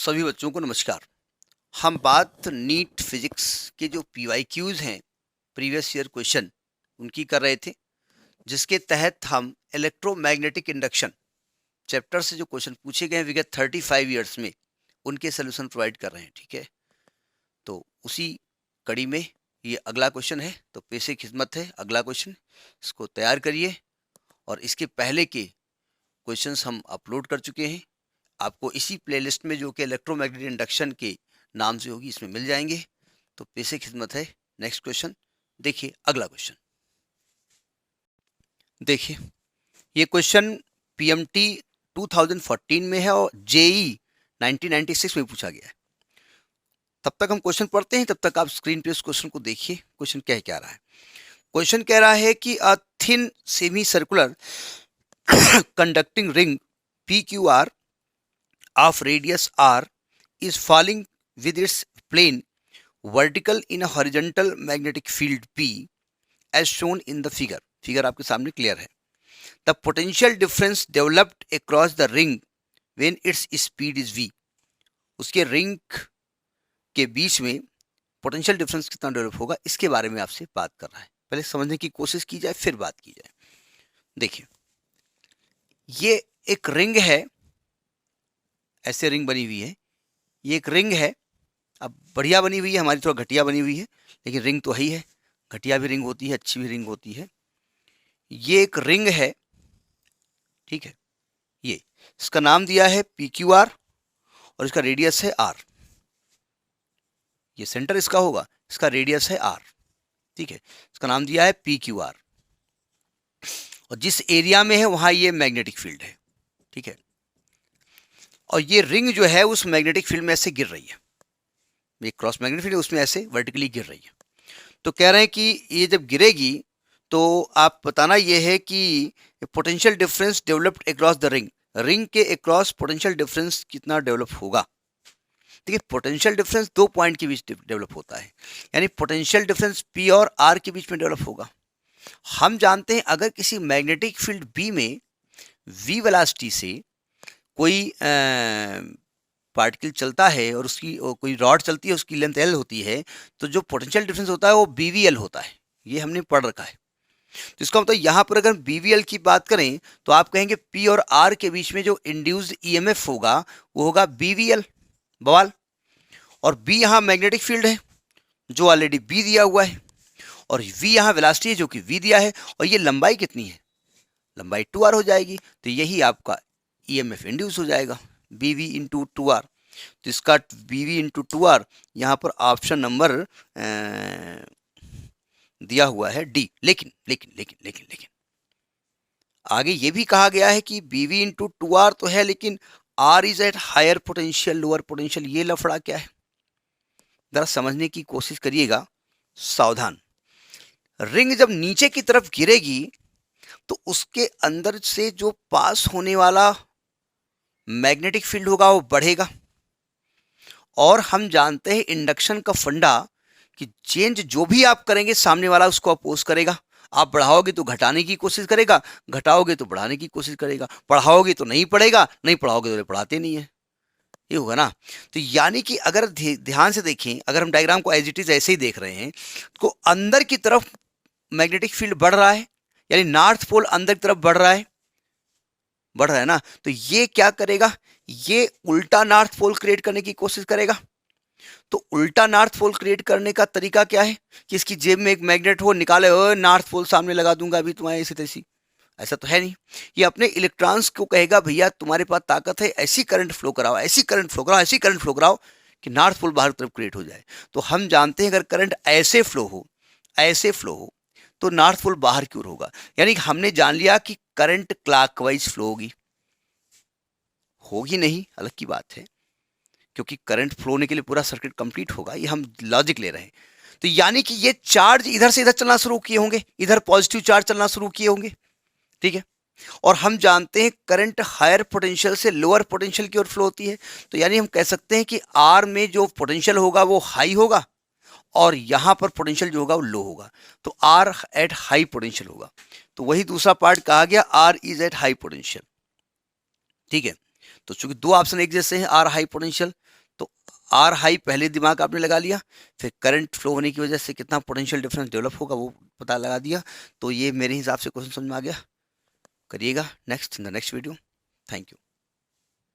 सभी बच्चों को नमस्कार। हम बात नीट फिजिक्स के जो पीवाईक्यूज हैं, प्रीवियस ईयर क्वेश्चन, उनकी कर रहे थे, जिसके तहत हम इलेक्ट्रोमैग्नेटिक इंडक्शन चैप्टर से जो क्वेश्चन पूछे गए हैं विगत 35 ईयर्स में, उनके सोल्यूशन प्रोवाइड कर रहे हैं। ठीक है, तो उसी कड़ी में ये अगला क्वेश्चन है। तो पेशे खिदमत है अगला क्वेश्चन, इसको तैयार करिए। और इसके पहले के क्वेश्चंस हम अपलोड कर चुके हैं, आपको इसी प्लेलिस्ट में जो कि इलेक्ट्रोमैग्नेटिक इंडक्शन के नाम से होगी, इसमें मिल जाएंगे। तो पेशे खिदमत है। नेक्स्ट क्वेश्चन देखिए, अगला क्वेश्चन देखिए। ये क्वेश्चन पीएमटी 2014 में है और जेई 1996 में पूछा गया है। तब तक हम क्वेश्चन पढ़ते हैं, तब तक आप स्क्रीन पे इस क्वेश्चन को देखिए। क्वेश्चन क्या रहा है? क्वेश्चन कह रहा है कि a thin semi circular conducting ring PQR of radius r is falling with its plane vertical in a horizontal magnetic field P as shown in the figure. Figure आपके सामने क्लियर है। The potential difference developed across the ring when its speed is v. उसके ring के बीच में potential difference कितना develop होगा, इसके बारे में आपसे बात कर रहा है। पहले समझने की कोशिश की जाए, फिर बात की जाए। देखिए, ये एक रिंग है, ऐसे रिंग बनी हुई है। ये एक रिंग है, अब बढ़िया बनी हुई है, हमारी थोड़ा घटिया बनी हुई है, लेकिन रिंग तो है ही है। घटिया भी रिंग होती है, अच्छी भी रिंग होती है। ये एक रिंग है, ठीक है। ये इसका नाम दिया है PQR और इसका रेडियस है R। ये सेंटर इसका होगा, इसका रेडियस है R, ठीक है। इसका नाम दिया है PQR और जिस एरिया में है वहां ये मैग्नेटिक फील्ड है, ठीक है। और ये रिंग जो है उस मैग्नेटिक फील्ड में ऐसे गिर रही है। ये क्रॉस मैग्नेटिक फील्ड है, उसमें ऐसे वर्टिकली गिर रही है। तो कह रहे हैं कि ये जब गिरेगी तो आप बताना ये है कि potential difference developed across the ring, ring के अक्रॉस पोटेंशियल डिफरेंस कितना डेवलप होगा। देखिए, पोटेंशियल डिफरेंस दो पॉइंट के बीच डेवलप होता है, यानी पोटेंशियल डिफरेंस P और R के बीच में डेवलप होगा। हम जानते हैं अगर किसी मैग्नेटिक फील्ड B में V वेलोसिटी से कोई पार्टिकल चलता है और उसकी कोई रॉड चलती है, उसकी लेंथ L होती है, तो जो पोटेंशियल डिफरेंस होता है वो BVL होता है। ये हमने पढ़ रखा है। तो इसका मतलब यहाँ पर अगर BVL की बात करें तो आप कहेंगे P और R के बीच में जो इंड्यूस्ड EMF होगा वो होगा BVL, बवाल। और B यहाँ मैग्नेटिक फील्ड है जो ऑलरेडी B दिया हुआ है, और V यहाँ वेलोसिटी है जो कि V दिया है, और ये लंबाई कितनी है, लंबाई 2R हो जाएगी। तो यही आपका EMF इंड्यूस हो जाएगा, BV इंटू 2R। तो इसका BV इंटू 2R यहाँ पर ऑप्शन नंबर दिया हुआ है D। लेकिन लेकिन लेकिन लेकिन लेकिन आगे ये भी कहा गया है कि BV इंटू 2R तो है, लेकिन R is at higher potential lower potential. ये लफड़ा क्या है, जरा समझने की कोशिश करिएगा, सावधान। रिंग जब नीचे की तरफ गिरेगी तो उसके अंदर से जो पास होने वाला मैग्नेटिक फील्ड होगा वो बढ़ेगा। और हम जानते हैं इंडक्शन का फंडा कि चेंज जो भी आप करेंगे सामने वाला उसको अपोज करेगा। आप बढ़ाओगे तो घटाने की कोशिश करेगा, घटाओगे तो बढ़ाने की कोशिश करेगा, पढ़ाओगे तो नहीं पढ़ेगा, नहीं पढ़ाओगे तो पढ़ाते नहीं है। ये होगा ना। तो यानी कि अगर ध्यान से देखें, अगर हम डायग्राम को एज इट इज ऐसे ही देख रहे हैं तो अंदर की तरफ मैग्नेटिक फील्ड बढ़ रहा है, यानी नॉर्थ पोल अंदर की तरफ बढ़ रहा है ना। तो ये क्या करेगा, ये उल्टा नॉर्थ पोल क्रिएट करने की कोशिश करेगा। तो उल्टा नॉर्थ पोल क्रिएट करने का तरीका क्या है कि इसकी जेब में एक मैग्नेट हो, निकाले हो, नॉर्थ पोल सामने लगा दूंगा अभी तुम्हारे ऐसी तैसी। ऐसा तो है नहीं। ये अपने इलेक्ट्रॉन्स को कहेगा भैया तुम्हारे पास ताकत है, ऐसी करंट फ्लो कराओ, ऐसी करंट फ्लो कराओ, ऐसी करंट फ्लो कराओ कि नॉर्थ पोल बाहर तरफ क्रिएट हो जाए। तो हम जानते हैं अगर करंट ऐसे फ्लो हो, ऐसे फ्लो हो, तो नॉर्थ पोल बाहर की ओर होगा। यानी हमने जान लिया कि करंट क्लॉकवाइज फ्लो होगी नहीं, अलग की बात है, क्योंकि करंट फ्लो होने के लिए पूरा सर्किट कंप्लीट होगा। ये हम लॉजिक ले रहे हैं। तो यानी कि ये चार्ज इधर से इधर चलना शुरू किए होंगे, इधर पॉजिटिव चार्ज चलना शुरू किए होंगे, ठीक है। और हम जानते हैं करंट हायर पोटेंशियल से लोअर पोटेंशियल की ओर फ्लो होती है। तो यानी हम कह सकते हैं कि आर में जो पोटेंशियल होगा वो हाई होगा और यहां पर पोटेंशियल जो होगा वो लो होगा। तो आर एट हाई पोटेंशियल होगा। तो वही दूसरा पार्ट कहा गया, R is at high potential, ठीक है। तो चूंकि दो ऑप्शन एक जैसे हैं, आर हाई पोटेंशियल, तो आर हाई पहले दिमाग आपने लगा लिया, फिर करंट फ्लो होने की वजह से कितना पोटेंशियल डिफरेंस डेवलप होगा वो पता लगा दिया। तो ये मेरे हिसाब से क्वेश्चन समझ में आ गया। करिएगा next in the next video. Thank you.